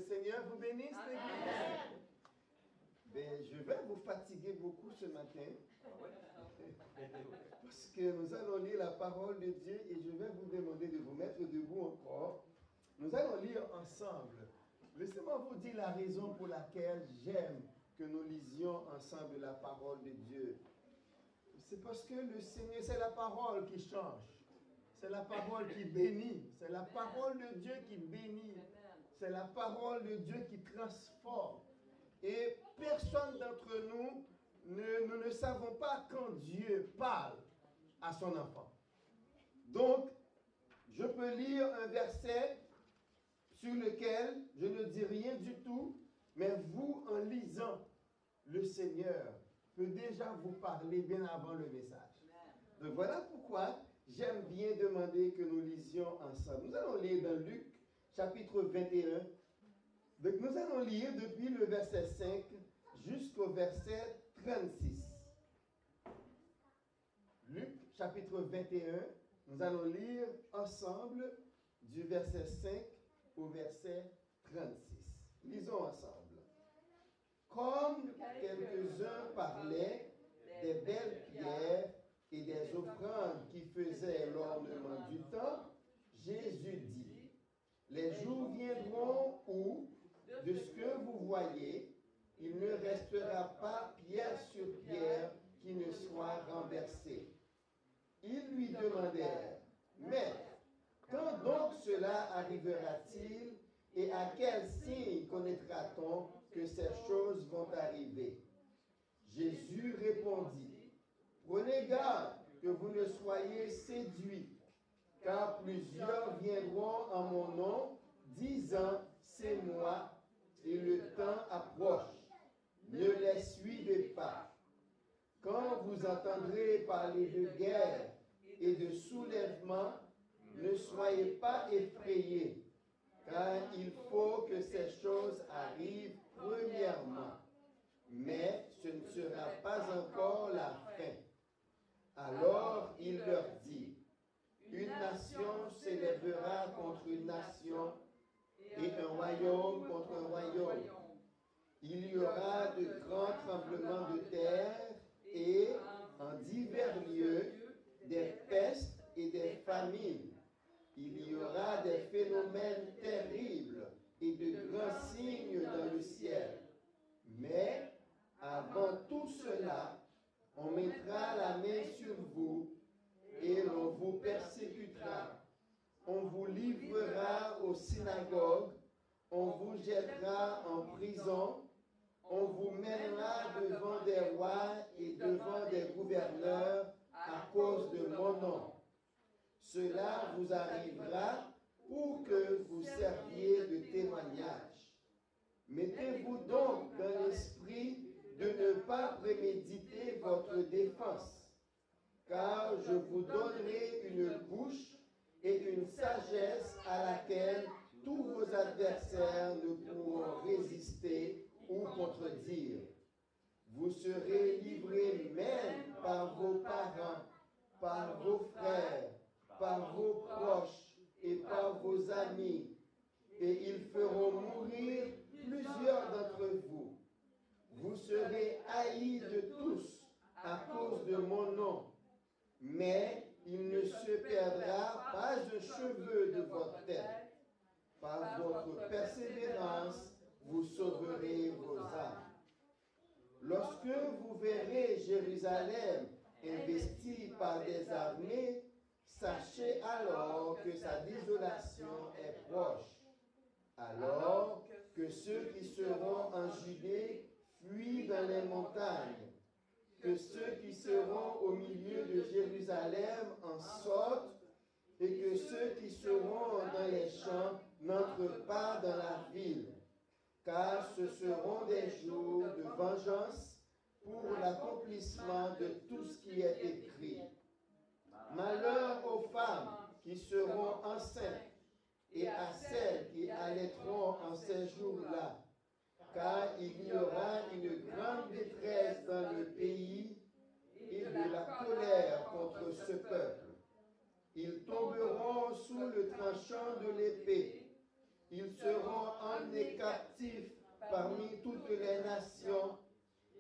Seigneur vous bénisse, l'Église. Ben, je vais vous fatiguer beaucoup ce matin. Parce que nous allons lire la parole de Dieu et je vais vous demander de vous mettre debout encore. Nous allons lire ensemble. Laissez-moi vous dire la raison pour laquelle j'aime que nous lisions ensemble la parole de Dieu. C'est parce que le Seigneur, c'est la parole qui change. C'est la parole qui bénit. C'est la parole de Dieu qui bénit. C'est la parole de Dieu qui transforme. Et personne d'entre nous, nous ne savons pas quand Dieu parle à son enfant. Donc, je peux lire un verset sur lequel je ne dis rien du tout, mais vous, en lisant, le Seigneur peut déjà vous parler bien avant le message. Donc voilà pourquoi j'aime bien demander que nous lisions ensemble. Nous allons lire dans Luc, chapitre 21. Donc nous allons lire depuis le verset 5 jusqu'au verset 36. Luc, chapitre 21, nous allons lire ensemble du verset 5 au verset 36. Lisons ensemble. Comme quelques-uns parlaient des belles pierres et des offrandes qui faisaient l'ornement du temple, Jésus dit, « Les jours viendront où, de ce que vous voyez, il ne restera pas pierre sur pierre qui ne soit renversée. » Ils lui demandèrent, « Maître, quand donc cela arrivera-t-il et à quel signe connaîtra-t-on que ces choses vont arriver? » Jésus répondit, « Prenez garde que vous ne soyez séduits, car plusieurs viendront en mon nom, disant, c'est moi, et le temps approche. Ne les suivez pas. Quand vous entendrez parler de guerre et de soulèvement, ne soyez pas effrayés, car il faut que ces choses arrivent premièrement. Mais ce ne sera pas encore la fin. Alors il leur dit, une nation s'élèvera contre une nation et un royaume contre un royaume. Il y aura de grands tremblements de terre et, en divers lieux, des pestes et des famines. Il y aura des phénomènes terribles et de grands signes dans le ciel. Mais, avant tout cela, on mettra la main sur vous et l'on vous persécutera. On vous livrera aux synagogues, on vous jettera en prison, on vous mènera devant des rois et devant des gouverneurs à cause de mon nom. Cela vous arrivera pour que vous serviez de témoignage. Mettez-vous donc dans l'esprit de ne pas préméditer votre défense, car je vous donnerai une bouche et une sagesse à laquelle tous vos adversaires ne pourront résister ou contredire. Vous serez livrés même par vos parents, par vos frères, par vos proches et par vos amis, et ils feront mourir plusieurs d'entre vous. Vous serez haïs de tous à cause de mon nom, mais il ne se perdra pas un cheveu de votre tête. Par votre persévérance, vous sauverez vos âmes. Lorsque vous verrez Jérusalem investie par des armées, sachez alors que sa désolation est proche. Alors que ceux qui seront en Judée fuient dans les montagnes, que ceux qui seront au milieu de Jérusalem en sortent, et que ceux qui seront dans les champs n'entrent pas dans la ville, car ce seront des jours de vengeance pour l'accomplissement de tout ce qui est écrit. Malheur aux femmes qui seront enceintes et à celles qui allaiteront en ces jours-là, car il y aura une grande détresse dans le pays et de la colère contre ce peuple. Ils tomberont sous le tranchant de l'épée. Ils seront des captifs parmi toutes les nations,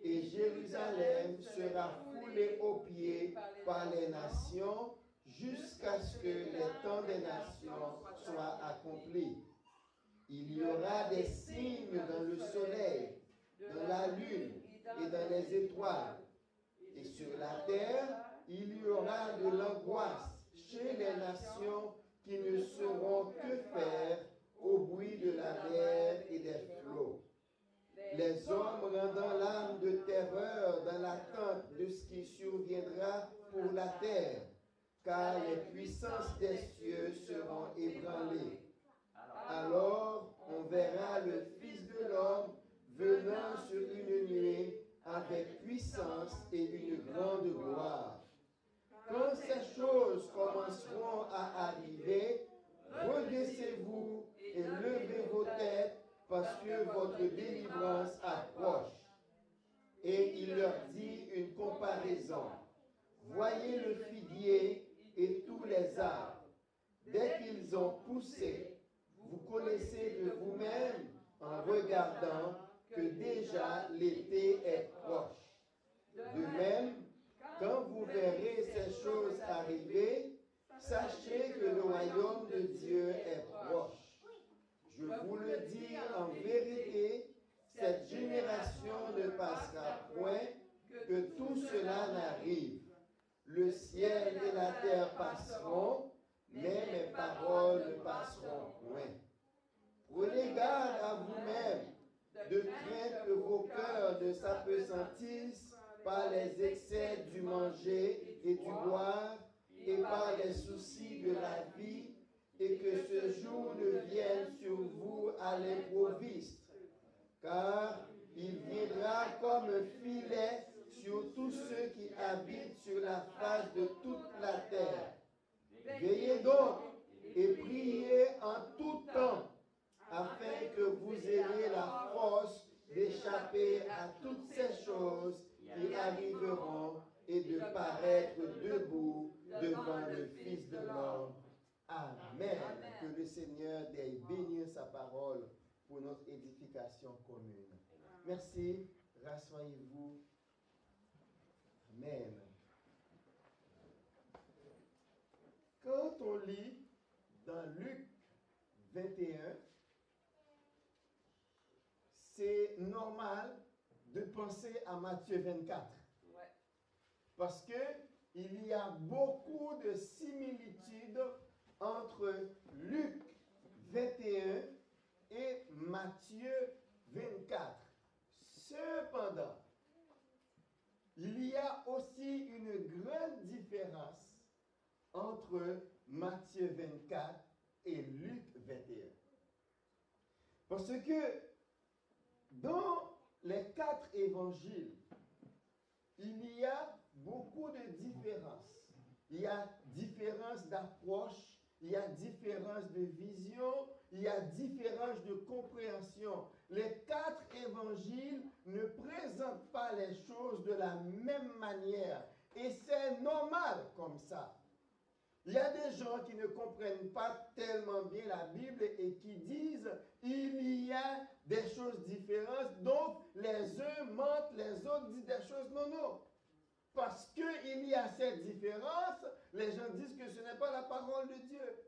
et Jérusalem sera foulée aux pieds par les nations jusqu'à ce que les temps des nations soient accomplis. Il y aura des signes dans le soleil, dans la lune et dans les étoiles. Et sur la terre, il y aura de l'angoisse chez les nations qui ne sauront que faire au bruit de la mer et des flots. Les hommes rendant l'âme de terreur dans l'attente de ce qui surviendra pour la terre, car les puissances des cieux seront ébranlées. Alors on verra le Fils de l'homme venant sur une nuée avec puissance et une grande gloire. Quand ces choses commenceront à arriver, redressez-vous et levez vos têtes parce que votre délivrance approche. Et il leur dit une comparaison. Voyez le figuier et tous les arbres. Dès qu'ils ont poussé, vous connaissez de vous-même en regardant que déjà l'été est proche. De même, quand vous verrez ces choses arriver, sachez que le royaume de Dieu est proche. Je vous le dis en vérité, cette génération ne passera point que tout cela n'arrive. Le ciel et la terre passeront, mais mes paroles ne passeront point. Prenez garde à vous-même, de crainte que vos cœurs ne s'appesantissent par les excès du manger et du boire et par les soucis de la vie, et que ce jour ne vienne sur vous à l'improviste. Car il viendra comme un filet sur tous ceux qui habitent sur la face de toute la terre. Veillez donc et priez en tout temps, afin que vous ayez la force d'échapper à toutes ces choses qui arriveront et de paraître debout devant le Fils de l'homme. Amen. Que le Seigneur ait béni sa parole pour notre édification commune. Merci. Rassoyez-vous. Amen. Quand on lit dans Luc 21, c'est normal de penser à Matthieu 24. Ouais. Parce qu'il y a beaucoup de similitudes entre Luc 21 et Matthieu 24. Cependant, il y a aussi une grande différence entre Matthieu 24 et Luc 21. Parce que dans les 4 évangiles, il y a beaucoup de différences. Il y a différence d'approche, il y a différence de vision, il y a différence de compréhension. Les 4 évangiles ne présentent pas les choses de la même manière. Et c'est normal comme ça. Il y a des gens qui ne comprennent pas tellement bien la Bible et qui disent il y a des choses différentes, donc les uns mentent, les autres disent des choses. Non, non. Parce qu'il y a cette différence, les gens disent que ce n'est pas la parole de Dieu.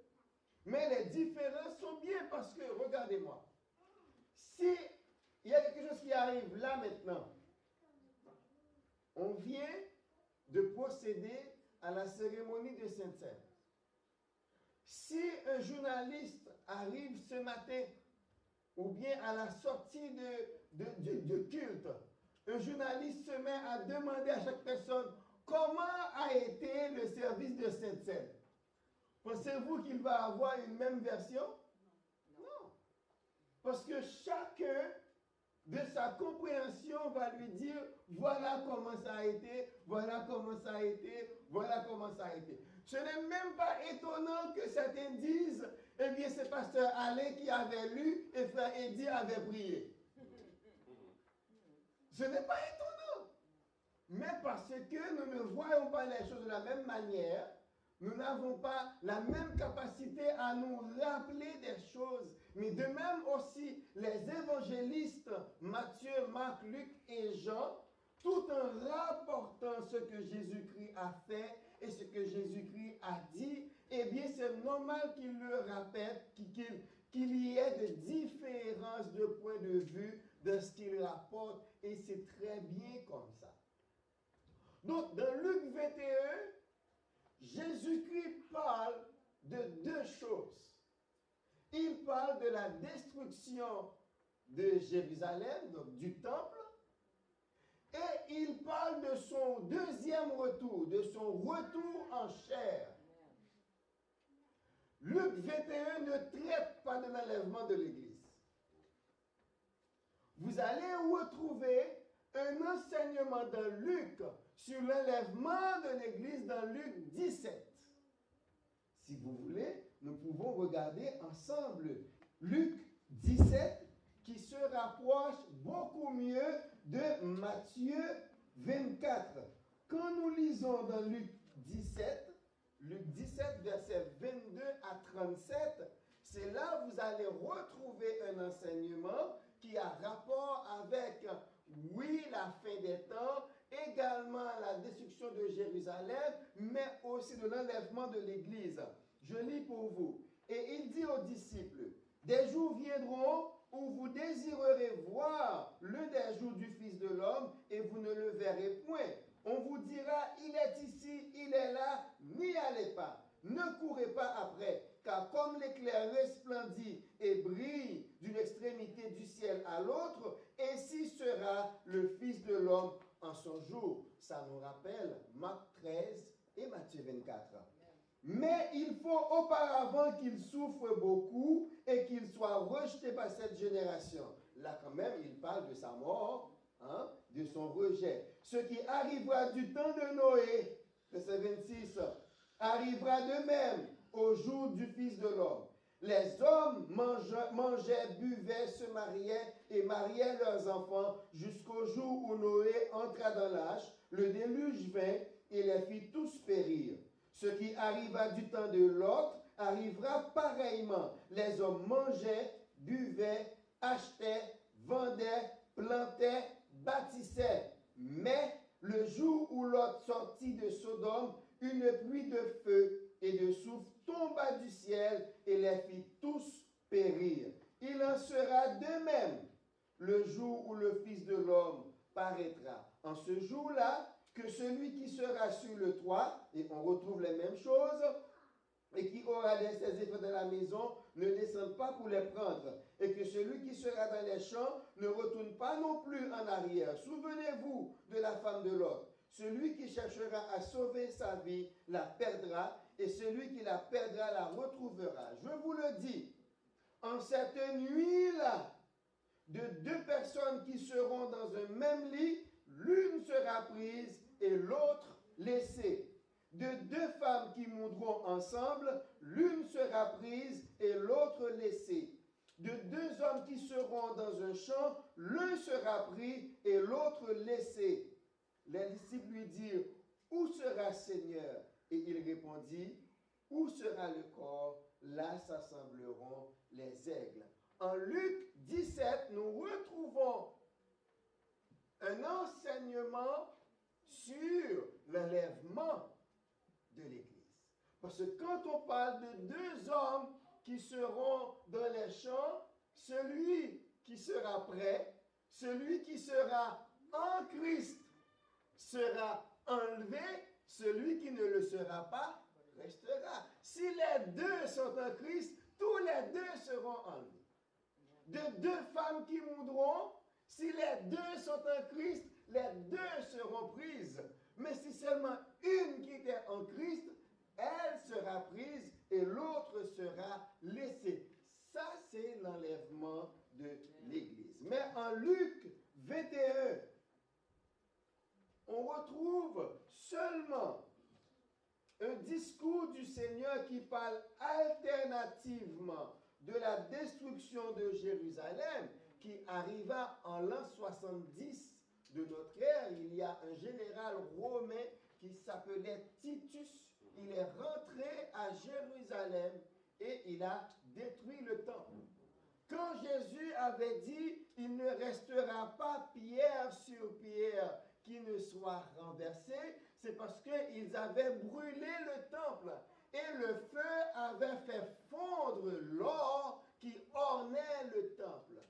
Mais les différences sont bien parce que, regardez-moi, si il y a quelque chose qui arrive là maintenant, on vient de procéder à la cérémonie de Sainte-Seine. Si un journaliste arrive ce matin, ou bien à la sortie de culte, un journaliste se met à demander à chaque personne comment a été le service de Sainte-Seine. Pensez-vous qu'il va avoir une même version? Non. Parce que chacun de sa compréhension va lui dire voilà comment ça a été, voilà comment ça a été, voilà comment ça a été. Ce n'est même pas étonnant que certains disent eh bien c'est pasteur Alain qui avait lu et frère Eddy avait prié. Ce n'est pas étonnant. Mais parce que nous ne voyons pas les choses de la même manière, nous n'avons pas la même capacité à nous rappeler des choses. Mais de même aussi, les évangélistes, Matthieu, Marc, Luc et Jean, tout en rapportant ce que Jésus-Christ a fait et ce que Jésus-Christ a dit, eh bien, c'est normal qu'ils le rappellent, qu'il y ait de différences de point de vue de ce qu'ils rapportent, et c'est très bien comme ça. Donc, dans Luc 21, Jésus-Christ parle de deux choses. Il parle de la destruction de Jérusalem, donc du temple, et il parle de son deuxième retour, de son retour en chair. Luc 21 ne traite pas de l'enlèvement de l'Église. Vous allez retrouver un enseignement dans Luc sur l'enlèvement de l'Église dans Luc 17. Si vous voulez, nous pouvons regarder ensemble Luc 17 qui se rapproche beaucoup mieux de Matthieu 24. Quand nous lisons dans Luc 17, versets 22 à 37, c'est là où vous allez retrouver un enseignement qui a rapport avec, oui, la fin des temps, également la destruction de Jérusalem, mais aussi de l'enlèvement de l'Église. Je lis pour vous. Et il dit aux disciples, « Des jours viendront où vous désirerez voir l'un des jours du Fils de l'homme, et vous ne le verrez point. On vous dira, il est ici, il est là, n'y allez pas. Ne courez pas après, car comme l'éclair resplendit et brille d'une extrémité du ciel à l'autre, ainsi sera le Fils de l'homme en son jour. » Ça nous rappelle Marc 13 et Matthieu 24. Mais il faut auparavant qu'il souffre beaucoup et qu'il soit rejeté par cette génération. Là, quand même, il parle de sa mort, de son rejet. Ce qui arrivera du temps de Noé, verset 26, arrivera de même au jour du Fils de l'homme. Les hommes mangeaient, buvaient, se mariaient et mariaient leurs enfants jusqu'au jour où Noé entra dans l'âge. Le déluge vint et les fit tous périr. Ce qui arriva du temps de Lot arrivera pareillement. Les hommes mangeaient, buvaient, achetaient, vendaient, plantaient, bâtissaient. Mais le jour où Lot sortit de Sodome, une pluie de feu et de soufre tomba du ciel et les fit tous périr. Il en sera de même le jour où le Fils de l'homme paraîtra. En ce jour-là, que celui qui sera sur le toit, et on retrouve les mêmes choses, et qui aura ses effets dans la maison, ne descende pas pour les prendre, et que celui qui sera dans les champs ne retourne pas non plus en arrière. Souvenez-vous de la femme de Lot. Celui qui cherchera à sauver sa vie la perdra, et celui qui la perdra la retrouvera. Je vous le dis, en cette nuit-là, de deux personnes qui seront dans un même lit, l'une sera prise et l'autre laissée. De deux femmes qui mourront ensemble, l'une sera prise et l'autre laissée. De deux hommes qui seront dans un champ, l'un sera pris et l'autre laissé. Les disciples lui dirent, « Où sera Seigneur ?» Et il répondit, « Où sera le corps? Là s'assembleront les aigles. » En Luc 17, nous retrouvons un enseignement sur l'enlèvement de l'Église. Parce que quand on parle de deux hommes qui seront dans les champs, celui qui sera prêt, celui qui sera en Christ sera enlevé, celui qui ne le sera pas restera. Si les deux sont en Christ, tous les deux seront enlevés. De deux femmes qui mourront, si les deux sont en Christ, les deux seront prises. Mais si seulement une qui était en Christ, elle sera prise et l'autre sera laissée. Ça, c'est l'enlèvement de l'Église. Mais en Luc 21, on retrouve seulement un discours du Seigneur qui parle alternativement de la destruction de Jérusalem qui arriva en l'an 70 de notre ère. Il y a un général romain qui s'appelait Titus. il est rentré à Jérusalem et il a détruit le temple. Quand Jésus avait dit, il ne restera pas pierre sur pierre qui ne soit renversée, c'est parce qu'ils avaient brûlé le temple et le feu avait fait fondre l'or qui ornait le temple.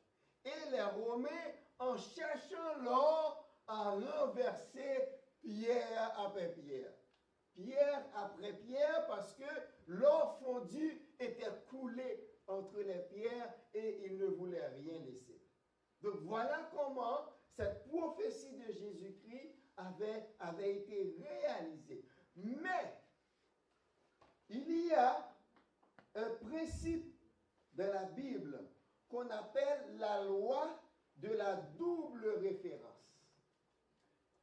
Et les Romains, en cherchant l'or, ont renversé pierre après pierre. Pierre après pierre, parce que l'or fondu était coulé entre les pierres et il ne voulait rien laisser. Donc voilà comment cette prophétie de Jésus-Christ avait été réalisée. Mais il y a un principe de la Bible qu'on appelle la loi de la double référence.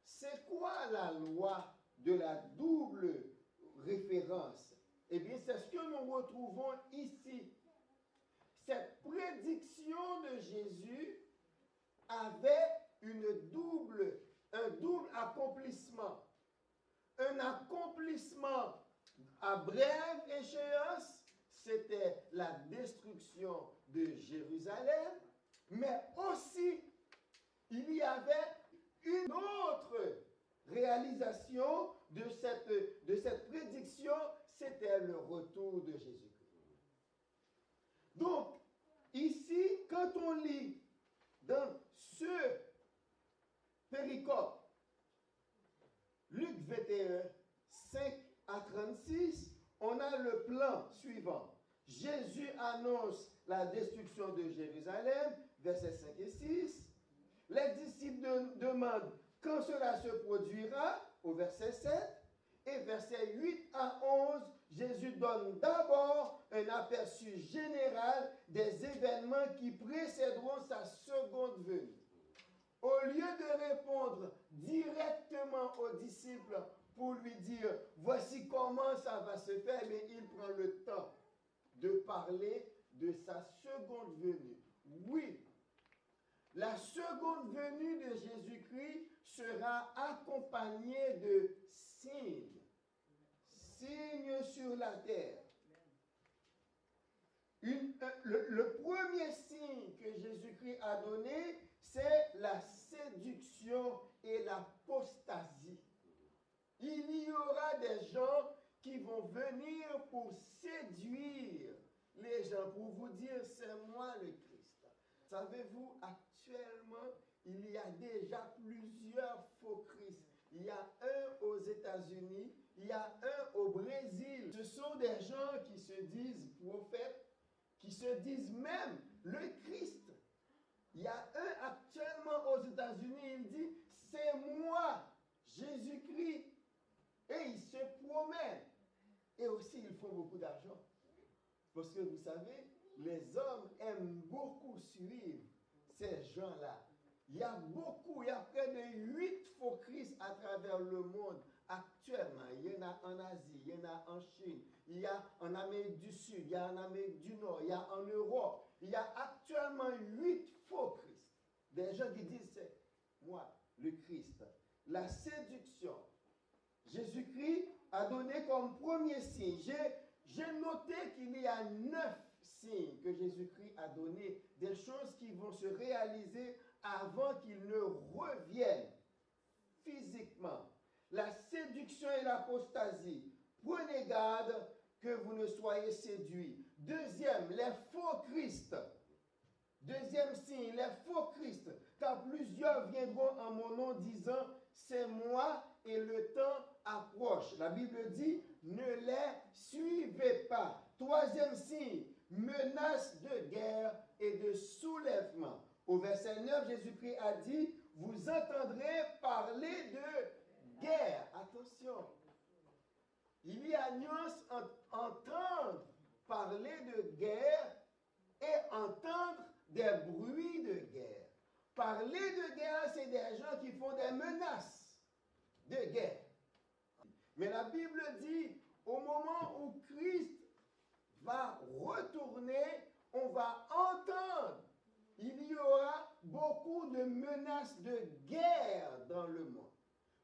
C'est quoi la loi de la double référence? Eh bien, c'est ce que nous retrouvons ici. Cette prédiction de Jésus avait un double accomplissement. Un accomplissement à brève échéance, c'était la destruction de Jérusalem, mais aussi il y avait une autre réalisation de cette prédiction, c'était le retour de Jésus-Christ. Donc, ici, quand on lit dans ce péricope, Luc 21, 5 à 36, on a le plan suivant. Jésus annonce la destruction de Jérusalem, versets 5 et 6. Les disciples demandent quand cela se produira, au verset 7. Et versets 8 à 11, Jésus donne d'abord un aperçu général des événements qui précéderont sa seconde venue. Au lieu de répondre directement aux disciples pour lui dire « Voici comment ça va se faire », mais il prend le temps de parler de sa seconde venue. Oui, la seconde venue de Jésus-Christ sera accompagnée de signes. Signes sur la terre. Le premier signe que Jésus-Christ a donné, c'est la séduction et l'apostasie. Il y aura des gens qui vont venir pour séduire les gens, pour vous dire, c'est moi le Christ. Savez-vous, actuellement, il y a déjà plusieurs faux Christ. Il y a un aux États-Unis, il y a un au Brésil. Ce sont des gens qui se disent prophètes, qui se disent même le Christ. Il y a un actuellement aux États-Unis, il dit, c'est moi, Jésus-Christ. Et il se promène. Et aussi, ils font beaucoup d'argent. Parce que vous savez, les hommes aiment beaucoup suivre ces gens-là. Il y a près de 8 faux Christ à travers le monde actuellement. Il y en a en Asie, il y en a en Chine, il y a en Amérique du Sud, il y a en Amérique du Nord, il y a en Europe. Il y a actuellement 8 faux Christ. Des gens qui disent, c'est moi, le Christ. La séduction. Jésus-Christ a donné comme premier signe. J'ai noté qu'il y a 9 signes que Jésus-Christ a donné, des choses qui vont se réaliser avant qu'il ne revienne physiquement. La séduction et l'apostasie. Prenez garde que vous ne soyez séduits. Deuxième, les faux Christ. Deuxième signe, les faux Christ. Car plusieurs viendront en mon nom disant, c'est moi et le temps approche. La Bible dit, ne les suivez pas. Troisième signe, menace de guerre et de soulèvement. Au verset 9, Jésus-Christ a dit, vous entendrez parler de guerre. Attention, il y a nuance entre entendre parler de guerre et entendre des bruits de guerre. Parler de guerre, c'est des gens qui font des menaces de guerre. Mais la Bible dit, au moment où Christ va retourner, on va entendre. Il y aura beaucoup de menaces de guerre dans le monde.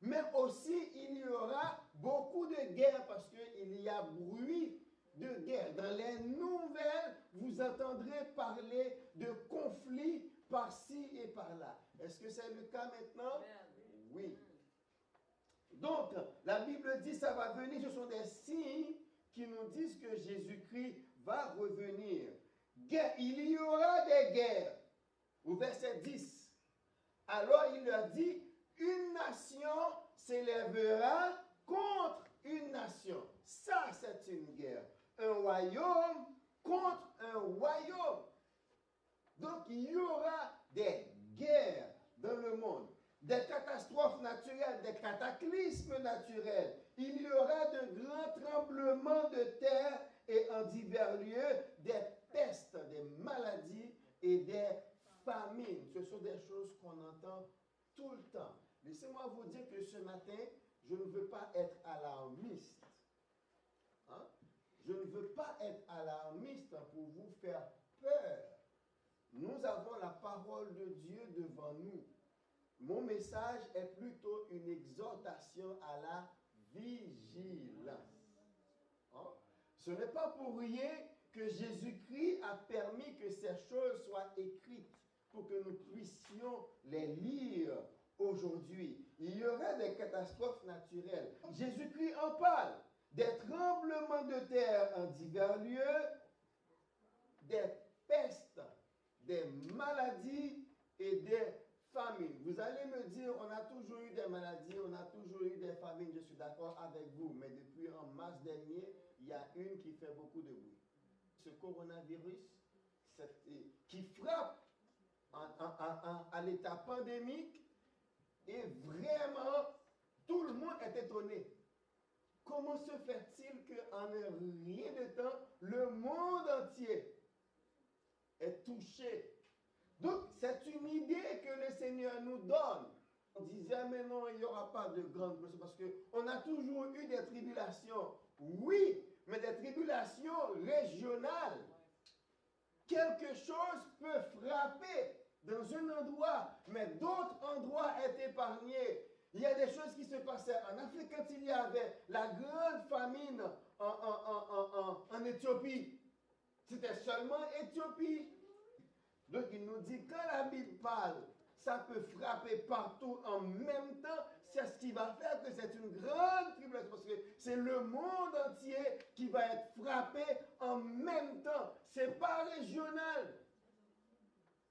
Mais aussi, il y aura beaucoup de guerres parce qu'il y a bruit de guerre. Dans les nouvelles, vous entendrez parler de conflits par-ci et par-là. Est-ce que c'est le cas maintenant? Oui. Donc, la Bible dit ça va venir, ce sont des signes qui nous disent que Jésus-Christ va revenir. Il y aura des guerres. Au verset 10. Alors il leur dit, une nation s'élèvera contre une nation. Ça, c'est une guerre. Un royaume contre un royaume. Donc, il y aura des guerres dans le monde, des catastrophes naturelles, des cataclysmes naturels. Il y aura de grands tremblements de terre et en divers lieux, des pestes, des maladies et des famines. Ce sont des choses qu'on entend tout le temps. Laissez-moi vous dire que ce matin, je ne veux pas être alarmiste. Hein? Je ne veux pas être alarmiste pour vous faire peur. Nous avons la parole de Dieu devant nous. Mon message est plutôt une exhortation à la vigilance. Hein? Ce n'est pas pour rien que Jésus-Christ a permis que ces choses soient écrites pour que nous puissions les lire aujourd'hui. Il y aura des catastrophes naturelles. Jésus-Christ en parle. Des tremblements de terre en divers lieux, des pestes, des maladies et des famines. Vous allez me dire, on a toujours eu des maladies, on a toujours eu des famines, je suis d'accord avec vous, mais depuis en mars dernier, il y a une qui fait beaucoup de bruit. Ce coronavirus qui frappe à l'état pandémique, et vraiment, tout le monde est étonné. Comment se fait-il qu'en rien de temps, le monde entier est touché? Donc, c'est une idée que le Seigneur nous donne. On disait, mais non, il n'y aura pas de grandes choses parce qu'on a toujours eu des tribulations. Oui, mais des tribulations régionales. Quelque chose peut frapper dans un endroit, mais d'autres endroits sont épargnés. Il y a des choses qui se passaient en Afrique quand il y avait la grande famine en Éthiopie. C'était seulement Éthiopie. Donc il nous dit, quand la Bible parle, ça peut frapper partout en même temps. C'est ce qui va faire que c'est une grande tribulation. Parce que c'est le monde entier qui va être frappé en même temps. Ce n'est pas régional.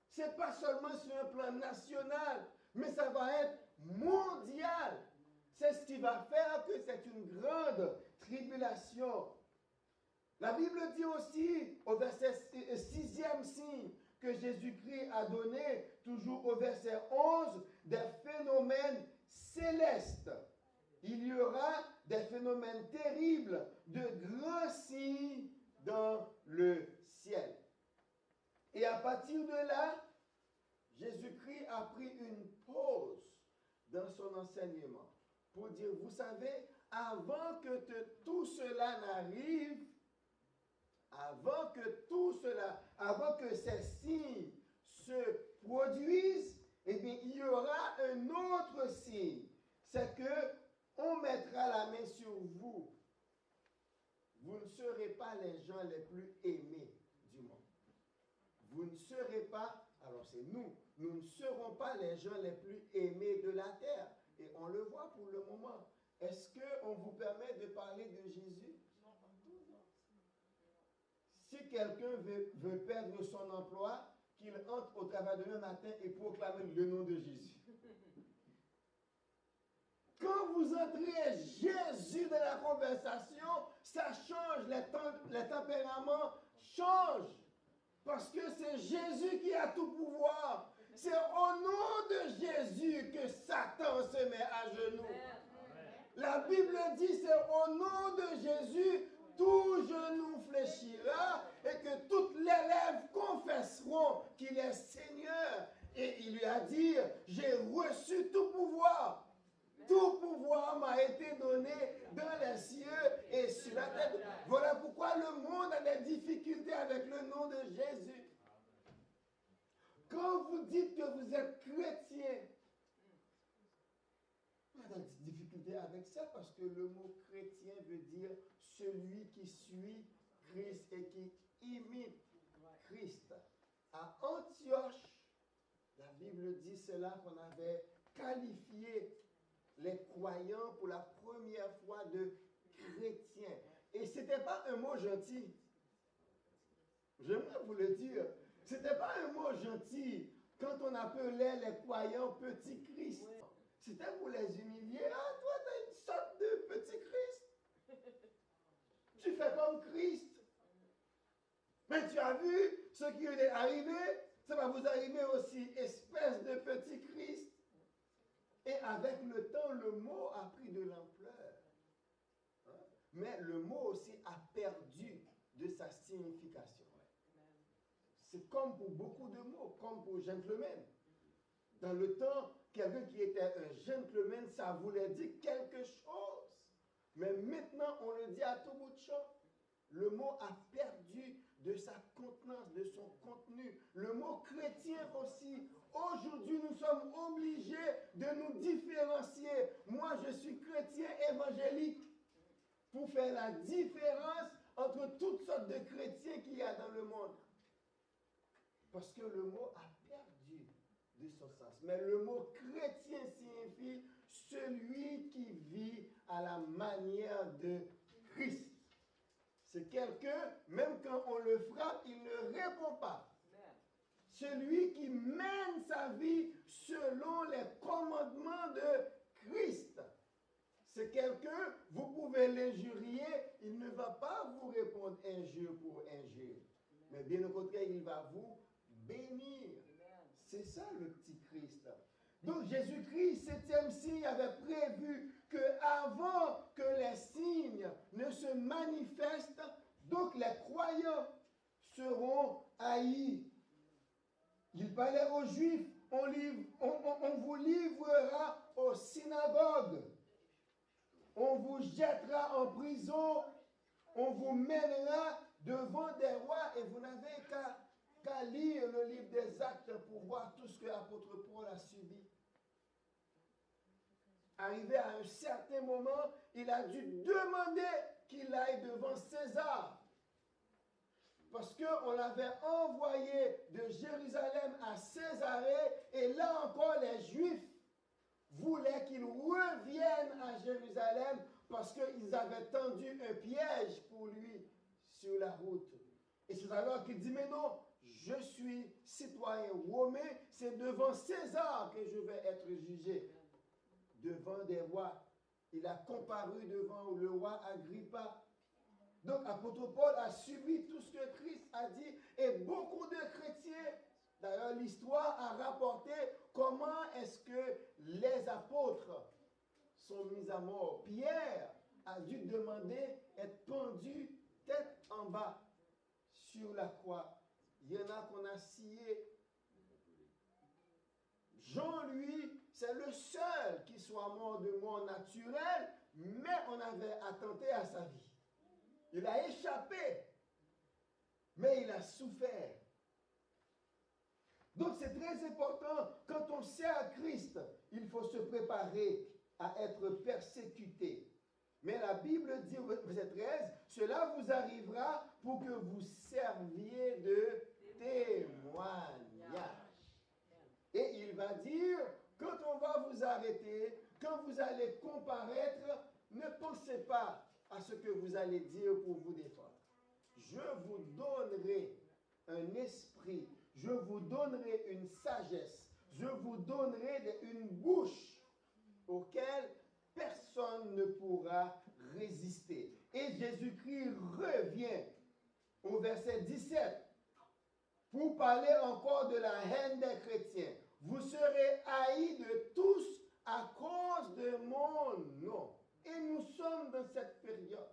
Ce n'est pas seulement sur un plan national, mais ça va être mondial. C'est ce qui va faire que c'est une grande tribulation. La Bible dit aussi au verset 6e signe que Jésus-Christ a donné, toujours au verset 11, des phénomènes célestes. Il y aura des phénomènes terribles, de grands signes dans le ciel. Et à partir de là, Jésus-Christ a pris une pause dans son enseignement pour dire, vous savez, avant que tout cela n'arrive, avant que ces signes se produisent, eh bien, il y aura un autre signe. C'est que on mettra la main sur vous. Vous ne serez pas les gens les plus aimés du monde. Vous ne serez pas, alors c'est nous ne serons pas les gens les plus aimés de la terre. Et on le voit pour le moment. Est-ce qu'on vous permet de parler de Jésus? Si quelqu'un veut perdre son emploi, qu'il entre au travail demain matin et proclame le nom de Jésus. Quand vous entrez Jésus dans la conversation, ça change, les tempéraments changent. Parce que c'est Jésus qui a tout pouvoir. C'est au nom de Jésus que Satan se met à genoux. La Bible dit c'est au nom de Jésus tout genou fléchira et que toutes les lèvres confesseront qu'il est Seigneur. Et il lui a dit, j'ai reçu tout pouvoir. Tout pouvoir m'a été donné dans les cieux et sur la terre. Voilà pourquoi le monde a des difficultés avec le nom de Jésus. Quand vous dites que vous êtes chrétien, pas de s'amuser avec ça parce que le mot chrétien veut dire celui qui suit Christ et qui imite Christ. À Antioche, la Bible dit cela qu'on avait qualifié les croyants pour la première fois de chrétiens. Et ce n'était pas un mot gentil. J'aimerais vous le dire. Ce n'était pas un mot gentil quand on appelait les croyants petits Christ. C'était pour les humilier. Ah, toi, tu as une sorte de petit Christ. Tu fais comme Christ. Mais tu as vu ce qui est arrivé? Ça va vous arriver aussi, espèce de petit Christ. Et avec le temps, le mot a pris de l'ampleur. Hein? Mais le mot aussi a perdu de sa signification. C'est comme pour beaucoup de mots, comme pour gentleman. Dans le temps, quelqu'un qui était un gentleman, ça voulait dire quelque chose. Mais maintenant, on le dit à tout bout de champ. Le mot a perdu de sa contenance, de son contenu. Le mot chrétien aussi. Aujourd'hui, nous sommes obligés de nous différencier. Moi, je suis chrétien évangélique. Pour faire la différence entre toutes sortes de chrétiens qu'il y a dans le monde. Parce que le mot a perdu de son sens. Mais le mot chrétien signifie celui qui vit à la manière de Christ. C'est quelqu'un, même quand on le frappe, il ne répond pas. Celui qui mène sa vie selon les commandements de Christ. C'est quelqu'un, vous pouvez l'injurier, il ne va pas vous répondre injure pour injure. Mais bien au contraire, il va vous bénir. C'est ça le petit Christ. Donc Jésus-Christ, 7e signe, avait prévu que avant que les signes ne se manifestent, donc les croyants seront haïs. Il parlait aux Juifs, on vous livrera aux synagogues, on vous jettera en prison, on vous mènera devant des rois et vous n'avez qu'à lire le livre des Actes pour voir tout ce que l'apôtre Paul a subi. Arrivé à un certain moment, il a dû demander qu'il aille devant César. Parce qu'on l'avait envoyé de Jérusalem à Césarée, et là encore les Juifs voulaient qu'il revienne à Jérusalem parce qu'ils avaient tendu un piège pour lui sur la route. Et c'est alors qu'il dit, mais non, je suis citoyen romain, c'est devant César que je vais être jugé. Devant des rois. Il a comparu devant le roi Agrippa. Donc, apôtre Paul a subi tout ce que Christ a dit et beaucoup de chrétiens, d'ailleurs l'histoire a rapporté comment est-ce que les apôtres sont mis à mort. Pierre a dû demander être pendu tête en bas sur la croix. Il y en a qu'on a scié. Jean, lui, c'est le seul qui soit mort de mort naturelle, mais on avait attenté à sa vie. Il a échappé, mais il a souffert. Donc c'est très important, quand on sert Christ, il faut se préparer à être persécuté. Mais la Bible dit au verset 13, cela vous arrivera pour que vous serviez de témoignage. Et il va dire, quand on va vous arrêter, quand vous allez comparaître, ne pensez pas à ce que vous allez dire pour vous défendre. Je vous donnerai un esprit, je vous donnerai une sagesse, je vous donnerai une bouche auquel personne ne pourra résister. Et Jésus-Christ revient au verset 17 pour parler encore de la haine des chrétiens. Vous serez haïs de tous à cause de mon nom. Et nous sommes dans cette période.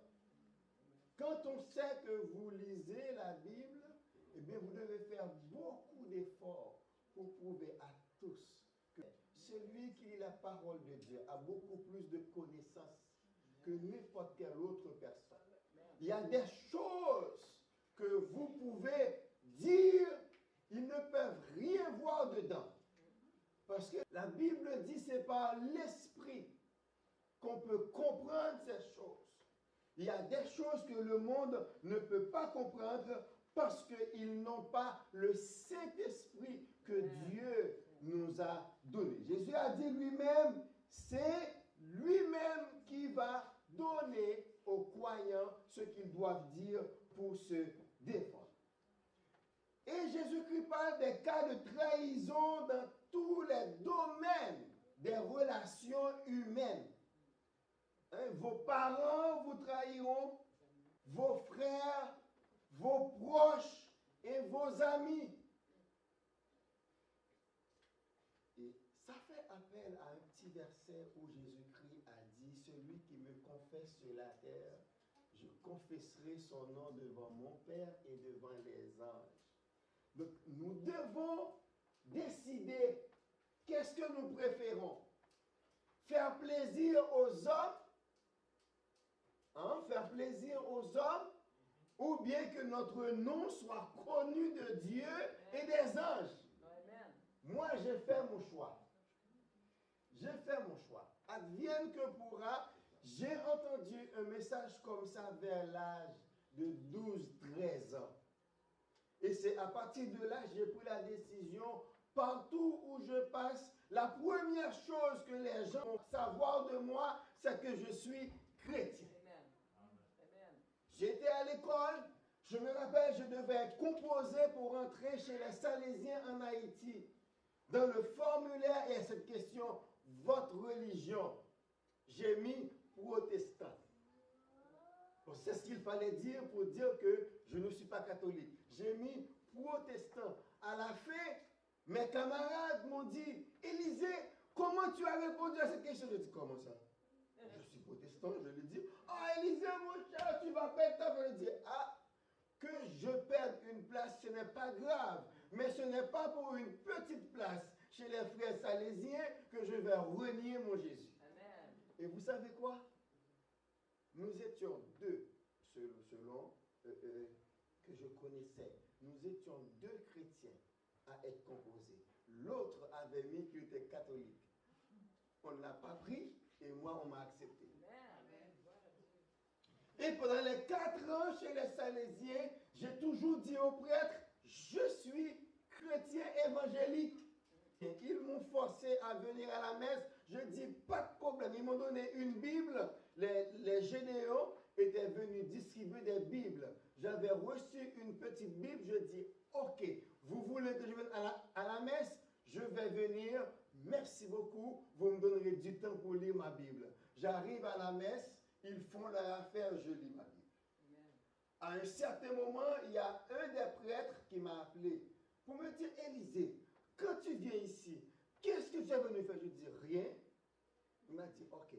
Quand on sait que vous lisez la Bible, eh bien vous devez faire beaucoup d'efforts pour prouver à tous que celui qui lit la parole de Dieu a beaucoup plus de connaissances que n'importe quelle autre personne. Il y a des choses que vous pouvez dire, ils ne peuvent rien voir dedans. Parce que la Bible dit c'est par l'esprit qu'on peut comprendre ces choses. Il y a des choses que le monde ne peut pas comprendre parce qu'ils n'ont pas le Saint-Esprit que Dieu nous a donné. Jésus a dit lui-même, c'est lui-même qui va donner aux croyants ce qu'ils doivent dire pour se défendre. Et Jésus-Christ parle des cas de trahison dans tous les domaines des relations humaines. Vos parents vous trahiront, vos frères, vos proches et vos amis. Et ça fait appel à un petit verset où Jésus-Christ a dit, celui qui me confesse sur la terre, je confesserai son nom devant mon Père et devant les anges. Donc nous devons décider qu'est-ce que nous préférons. Faire plaisir aux hommes, faire plaisir aux hommes, ou bien que notre nom soit connu de Dieu et des anges. Amen. Moi, j'ai fait mon choix. J'ai fait mon choix. Advienne que pourra, j'ai entendu un message comme ça vers l'âge de 12-13 ans. Et c'est à partir de là que j'ai pris la décision, partout où je passe, la première chose que les gens vont savoir de moi, c'est que je suis chrétien. J'étais à l'école, je me rappelle, je devais être composé pour entrer chez les Salésiens en Haïti. Dans le formulaire, il y a cette question, votre religion. J'ai mis protestant. Bon, c'est ce qu'il fallait dire pour dire que je ne suis pas catholique. J'ai mis protestant. À la fin, mes camarades m'ont dit, Élisée, comment tu as répondu à cette question? Je dis, comment ça? Je suis protestant, je lui dis, Élisée, mon cher, tu vas perdre ta place. Je lui dis, que je perde une place, ce n'est pas grave. Mais ce n'est pas pour une petite place chez les frères salésiens que je vais renier mon Jésus. Amen. Et vous savez quoi? Nous étions deux, selon que je connaissais. Nous étions deux chrétiens à être composés. L'autre avait mis qu'il était catholique. On ne l'a pas pris et moi, on m'a accepté. Et pendant les 4 ans chez les Salésiens, j'ai toujours dit aux prêtres, je suis chrétien évangélique. Et ils m'ont forcé à venir à la messe. Je dis, pas de problème. Ils m'ont donné une Bible. Les Gédéons étaient venus distribuer des Bibles. J'avais reçu une petite Bible. Je dis, ok, vous voulez que je vienne à la messe? Je vais venir. Merci beaucoup. Vous me donnerez du temps pour lire ma Bible. J'arrive à la messe. Ils font leur affaire, je lis ma Bible. À un certain moment, il y a un des prêtres qui m'a appelé pour me dire, Élisée, quand tu viens ici, qu'est-ce que tu es venu faire? Je dis, rien. Il m'a dit, ok,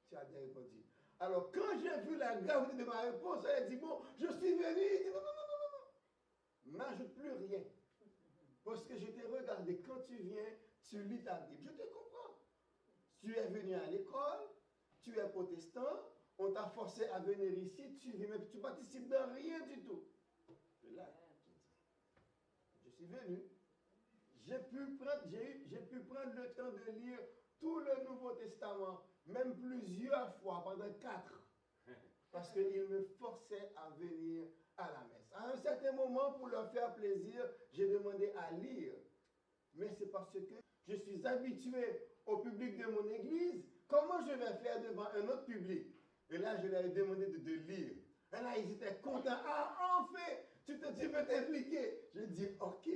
tu as bien répondu. Alors, quand j'ai vu la gravité de ma réponse, elle a dit, bon, je suis venu. Il dit, non, non, non, non, non. N'ajoute plus rien. Parce que je t'ai regardé, quand tu viens, tu lis ta Bible. Je te comprends. Tu es venu à l'école, tu es protestant, on t'a forcé à venir ici, tu viens, mais tu participes dans rien du tout. Et là, je suis venu. J'ai pu prendre le temps de lire tout le Nouveau Testament, même plusieurs fois, pendant 4. Parce qu'il me forçait à venir à la messe. À un certain moment, pour leur faire plaisir, j'ai demandé à lire. Mais c'est parce que je suis habitué au public de mon église. Comment je vais faire devant un autre public? Et là, je leur ai demandé de lire. Et là, ils étaient contents. Enfin, tu veux t'impliquer. J'ai dit, ok.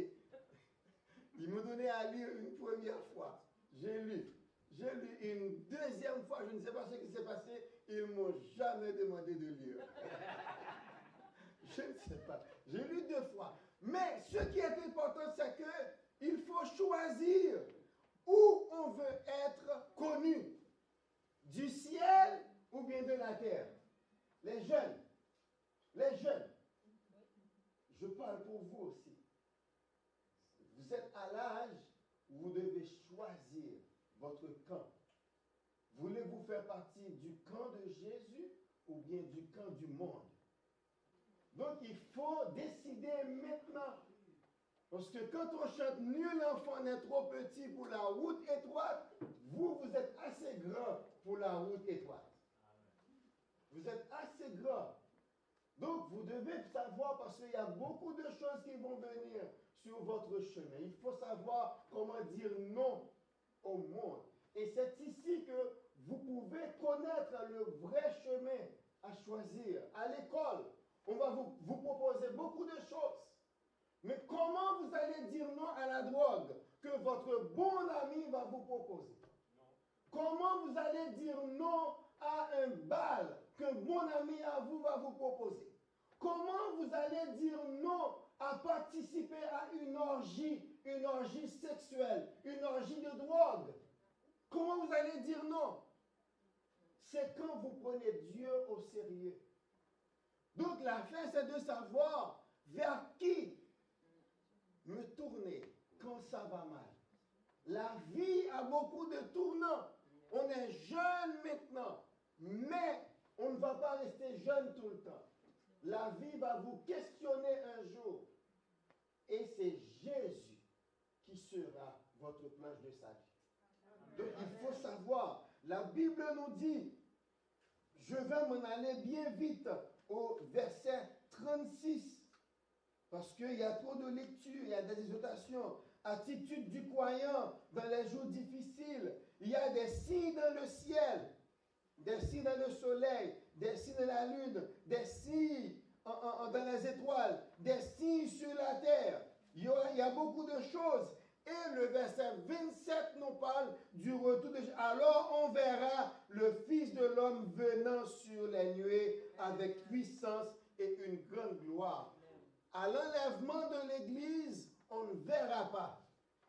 Ils m'ont donné à lire une première fois. J'ai lu. J'ai lu une deuxième fois. Je ne sais pas ce qui s'est passé. Ils ne m'ont jamais demandé de lire. Je ne sais pas. J'ai lu 2 fois. Mais ce qui est important, c'est qu'il faut choisir où on veut être connu. Du ciel ou bien de la terre. Les jeunes. Je parle pour vous aussi. Vous êtes à l'âge où vous devez choisir votre camp. Voulez-vous faire partie du camp de Jésus ou bien du camp du monde? Donc il faut décider maintenant. Parce que quand on chante nul enfant n'est trop petit pour la route étroite, vous êtes assez grand pour la route étroite. Vous êtes assez grand. Donc, vous devez savoir, parce qu'il y a beaucoup de choses qui vont venir sur votre chemin. Il faut savoir comment dire non au monde. Et c'est ici que vous pouvez connaître le vrai chemin à choisir. À l'école, on va vous proposer beaucoup de choses. Mais comment vous allez dire non à la drogue que votre bon ami va vous proposer? Comment vous allez dire non à un bal qu'un bon ami à vous va vous proposer? Comment vous allez dire non à participer à une orgie sexuelle, une orgie de drogue? Comment vous allez dire non? C'est quand vous prenez Dieu au sérieux. Donc la fin, c'est de savoir vers qui me tourner quand ça va mal. La vie a beaucoup de tournants. On est jeune maintenant, mais on ne va pas rester jeune tout le temps. La vie va vous questionner un jour. Et c'est Jésus qui sera votre planche de salut. Donc il faut savoir, la Bible nous dit, je vais m'en aller bien vite au verset 36, parce qu'il y a trop de lectures, il y a des exhortations, attitude du croyant dans les jours difficiles, il y a des signes dans le ciel, des signes dans le soleil, des signes dans la lune, des signes dans les étoiles, des signes sur la terre. Il y a beaucoup de choses. Et le verset 27 nous parle du retour de Jésus. Alors on verra le Fils de l'homme venant sur les nuées avec puissance et une grande gloire. À l'enlèvement de l'Église, on ne verra pas.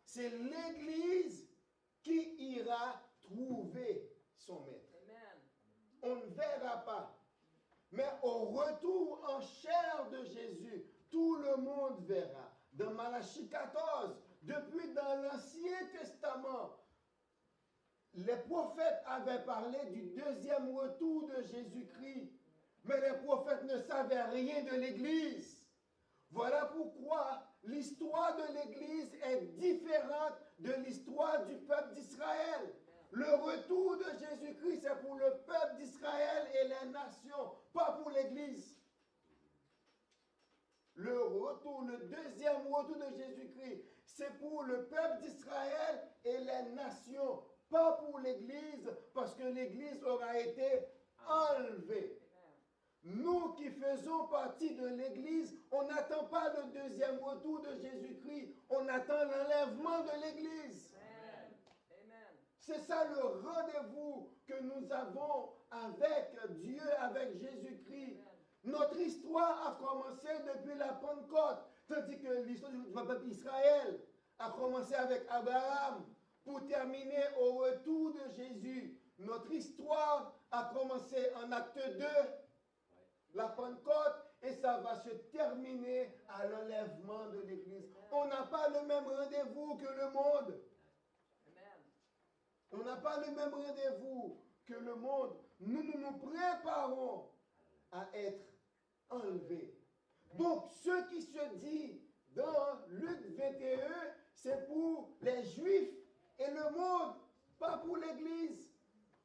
C'est l'Église qui ira trouver son maître. On ne verra pas. Mais au retour en chair de Jésus, tout le monde verra. Dans Malachie 14, depuis dans l'Ancien Testament, les prophètes avaient parlé du deuxième retour de Jésus-Christ. Mais les prophètes ne savaient rien de l'Église. Voilà pourquoi l'histoire de l'Église est différente de l'histoire du peuple d'Israël. Le retour de Jésus-Christ, c'est pour le peuple d'Israël et les nations, pas pour l'Église. Le deuxième retour de Jésus-Christ, c'est pour le peuple d'Israël et les nations, pas pour l'Église, parce que l'Église aura été enlevée. Nous qui faisons partie de l'Église, on n'attend pas le deuxième retour de Jésus-Christ, on attend l'enlèvement de l'Église. C'est ça le rendez-vous que nous avons avec Dieu, avec Jésus-Christ. Notre histoire a commencé depuis la Pentecôte, tandis que l'histoire du peuple d'Israël a commencé avec Abraham pour terminer au retour de Jésus. Notre histoire a commencé en acte 2, la Pentecôte, et ça va se terminer à l'enlèvement de l'Église. On n'a pas le même rendez-vous que le monde. On n'a pas le même rendez-vous que le monde. Nous nous préparons à être enlevés. Donc, ce qui se dit dans Luc 21, c'est pour les Juifs et le monde, pas pour l'Église.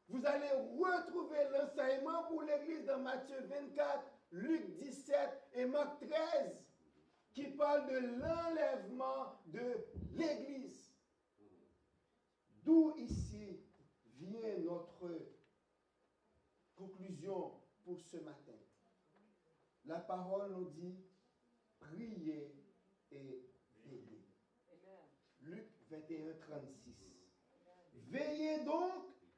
Vous allez retrouver l'enseignement pour l'Église dans Matthieu 24, Luc 17 et Marc 13, qui parlent de l'enlèvement de l'Église. D'où ici vient notre conclusion pour ce matin. La parole nous dit, priez et veillez. Luc 21, 36. Veillez donc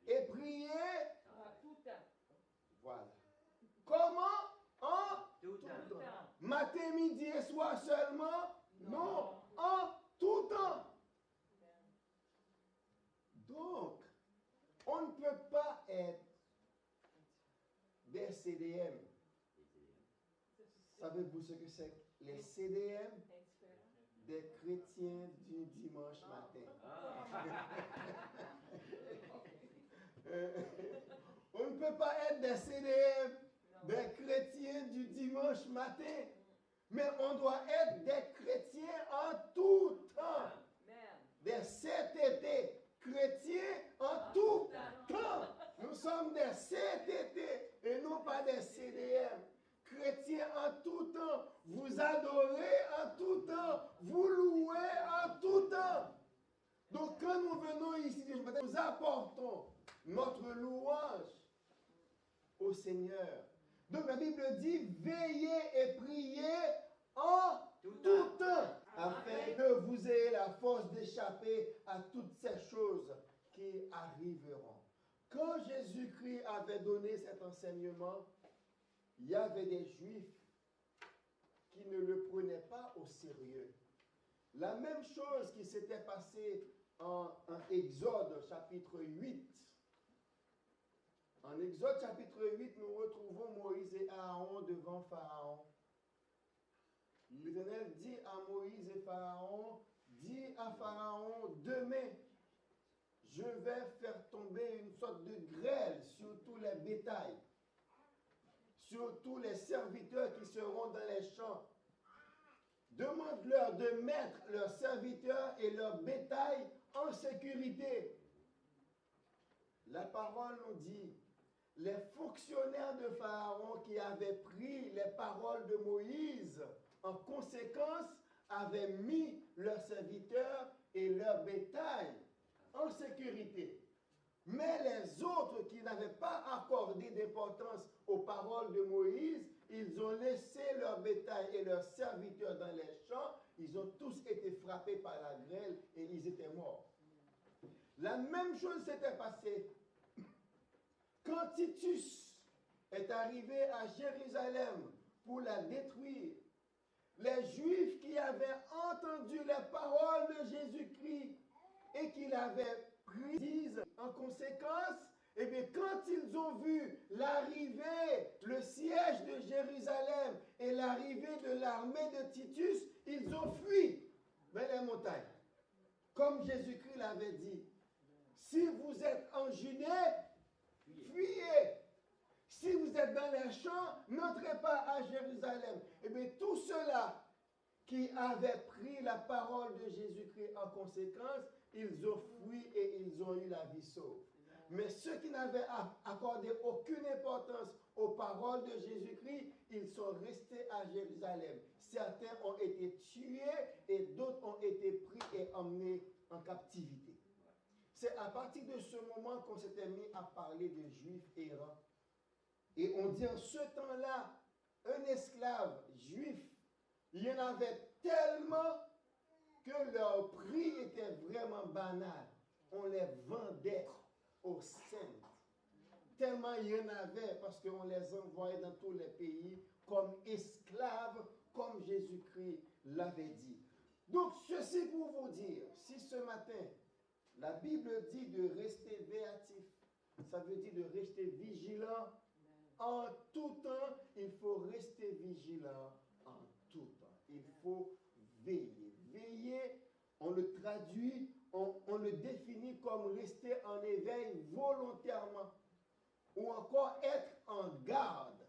et priez À tout temps. Voilà. Comment? En Tout temps. temps. Matin, midi et soir seulement? Non. En tout temps. Donc, on ne peut pas être des CDM. Savez-vous ce que c'est? Les CDM? Des chrétiens du dimanche matin. On ne peut pas être des CDM, des chrétiens du dimanche matin, mais on doit être des chrétiens en tout temps. Des CTT, chrétiens en tout temps. Nous sommes nous venons ici, nous apportons notre louange au Seigneur. Donc la Bible dit, veillez et priez en tout temps, afin que vous ayez la force d'échapper à toutes ces choses qui arriveront. Quand Jésus-Christ avait donné cet enseignement, il y avait des Juifs qui ne le prenaient pas au sérieux. La même chose qui s'était passée en Exode chapitre 8. En Exode chapitre 8, nous retrouvons Moïse et Aaron devant Pharaon. L'Éternel dit à Moïse et Pharaon, dit à Pharaon, demain, je vais faire tomber une sorte de grêle sur tous les bétails, sur tous les serviteurs qui seront dans les champs. Demande-leur de mettre leurs serviteurs et leurs bétail en sécurité. La parole nous dit, les fonctionnaires de Pharaon qui avaient pris les paroles de Moïse, en conséquence, avaient mis leurs serviteurs et leurs bétail en sécurité. Mais les autres qui n'avaient pas accordé d'importance aux paroles de Moïse, ils ont laissé leur bétail et leurs serviteurs dans les champs. Ils ont tous été frappés par la grêle et ils étaient morts. La même chose s'était passée quand Titus est arrivé à Jérusalem pour la détruire. Les Juifs qui avaient entendu les paroles de Jésus-Christ et qui l'avaient prise en conséquence, et bien quand ils ont vu l'arrivée, le siège de Jérusalem et l'arrivée de l'armée de Titus, ils ont fui vers les montagnes. Comme Jésus-Christ l'avait dit, si vous êtes en Judée, fuyez. Si vous êtes dans les champs, n'entrez pas à Jérusalem. Et bien tous ceux-là qui avaient pris la parole de Jésus-Christ en conséquence, ils ont fui et ils ont eu la vie sauve. Mais ceux qui n'avaient accordé aucune importance aux paroles de Jésus-Christ, ils sont restés à Jérusalem. Certains ont été tués et d'autres ont été pris et emmenés en captivité. C'est à partir de ce moment qu'on s'était mis à parler de Juifs errants. Et on dit en ce temps-là, un esclave juif, il y en avait tellement que leur prix était vraiment banal. On les vendait aux Saints. Tellement il y en avait parce qu'on les envoyait dans tous les pays comme esclaves, comme Jésus-Christ l'avait dit. Donc, ceci pour vous dire, si ce matin, la Bible dit de rester véatif, ça veut dire de rester vigilant. En tout temps, il faut rester vigilant en tout temps. Il faut veiller. Veiller, on le traduit, on le définit comme rester en éveil volontairement. Ou encore être en garde.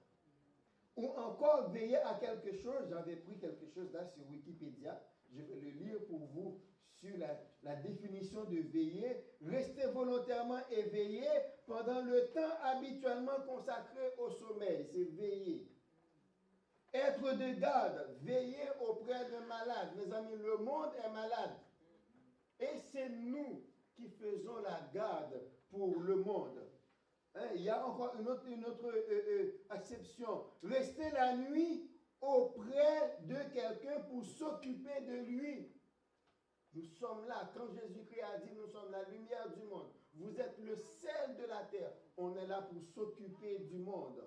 Ou encore veiller à quelque chose. J'avais pris quelque chose là sur Wikipédia. Je vais le lire pour vous sur la définition de veiller. Rester volontairement éveillé pendant le temps habituellement consacré au sommeil. C'est veiller. Être de garde, veiller auprès d'un malade. Mes amis, le monde est malade. Et c'est nous qui faisons la garde pour le monde. Hein, il y a encore une autre acception. Rester la nuit auprès de quelqu'un pour s'occuper de lui. Nous sommes là. Quand Jésus-Christ a dit, nous sommes la lumière du monde. Vous êtes le sel de la terre. On est là pour s'occuper du monde.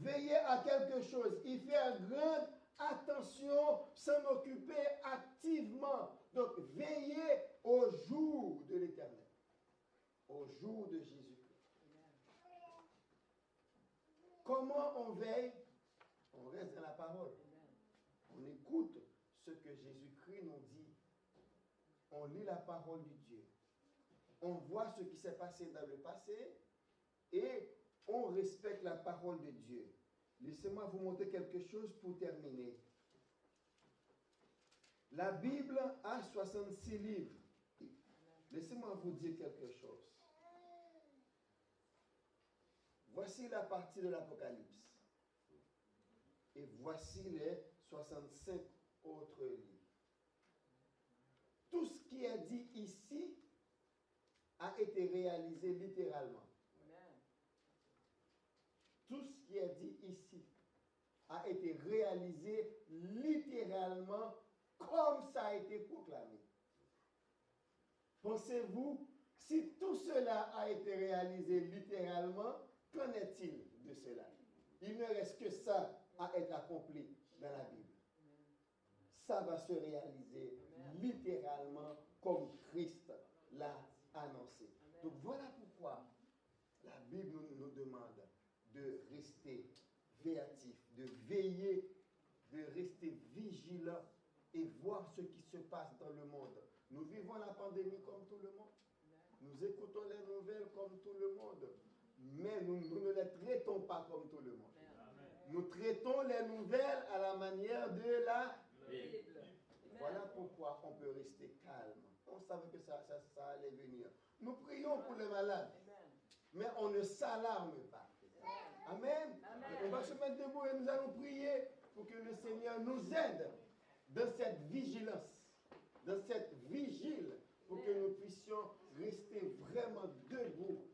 Veiller à quelque chose, y faire grande attention, s'en occuper activement. Donc, veiller au jour de l'Éternel, au jour de Jésus-Christ. Comment on veille? On reste dans la parole. On écoute ce que Jésus-Christ nous dit. On lit la parole de Dieu. On voit ce qui s'est passé dans le passé et on respecte la parole de Dieu. Laissez-moi vous montrer quelque chose pour terminer. La Bible a 66 livres. Laissez-moi vous dire quelque chose. Voici la partie de l'Apocalypse. Et voici les 65 autres livres. Tout ce qui est dit ici été réalisé littéralement. Tout ce qui est dit ici a été réalisé littéralement comme ça a été proclamé. Pensez-vous, si tout cela a été réalisé littéralement, qu'en est-il de cela? Il ne reste que ça à être accompli dans la Bible. Ça va se réaliser littéralement comme Christ l'a annoncé. Donc voilà pourquoi la Bible nous demande de rester véatif, de veiller, de rester vigilant et voir ce qui se passe dans le monde. Nous vivons la pandémie comme tout le monde. Nous écoutons les nouvelles comme tout le monde. Mais nous ne les traitons pas comme tout le monde. Nous traitons les nouvelles à la manière de la Bible. Voilà pourquoi on peut rester calme. On savait que ça allait venir. Nous prions pour les malades, mais on ne s'alarme pas. Amen. On va se mettre debout et nous allons prier pour que le Seigneur nous aide dans cette vigilance, dans cette vigile, pour que nous puissions rester vraiment debout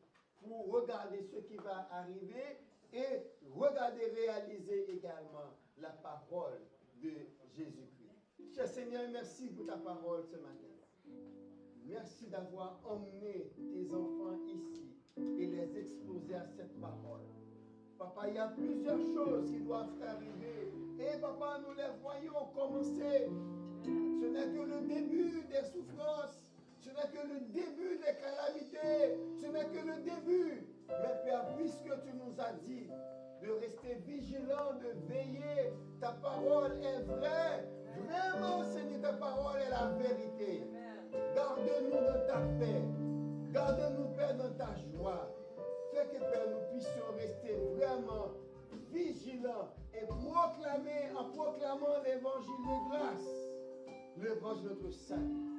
pour regarder ce qui va arriver et regarder réaliser également la parole de Jésus-Christ. Cher Seigneur, merci pour ta parole ce matin. Merci d'avoir emmené tes enfants ici et les exposer à cette parole. Papa, il y a plusieurs choses qui doivent arriver. Et papa, nous les voyons commencer. Ce n'est que le début des souffrances. Ce n'est que le début des calamités. Ce n'est que le début. Mais Père, puisque tu nous as dit de rester vigilants, de veiller, ta parole est vraie. Vraiment, Seigneur, ta parole est la vérité. Garde-nous dans ta paix. Garde-nous, Père, dans ta joie. Fais que, Père, nous puissions rester vraiment vigilants et proclamer, en proclamant l'évangile de grâce, l'évangile de notre salut.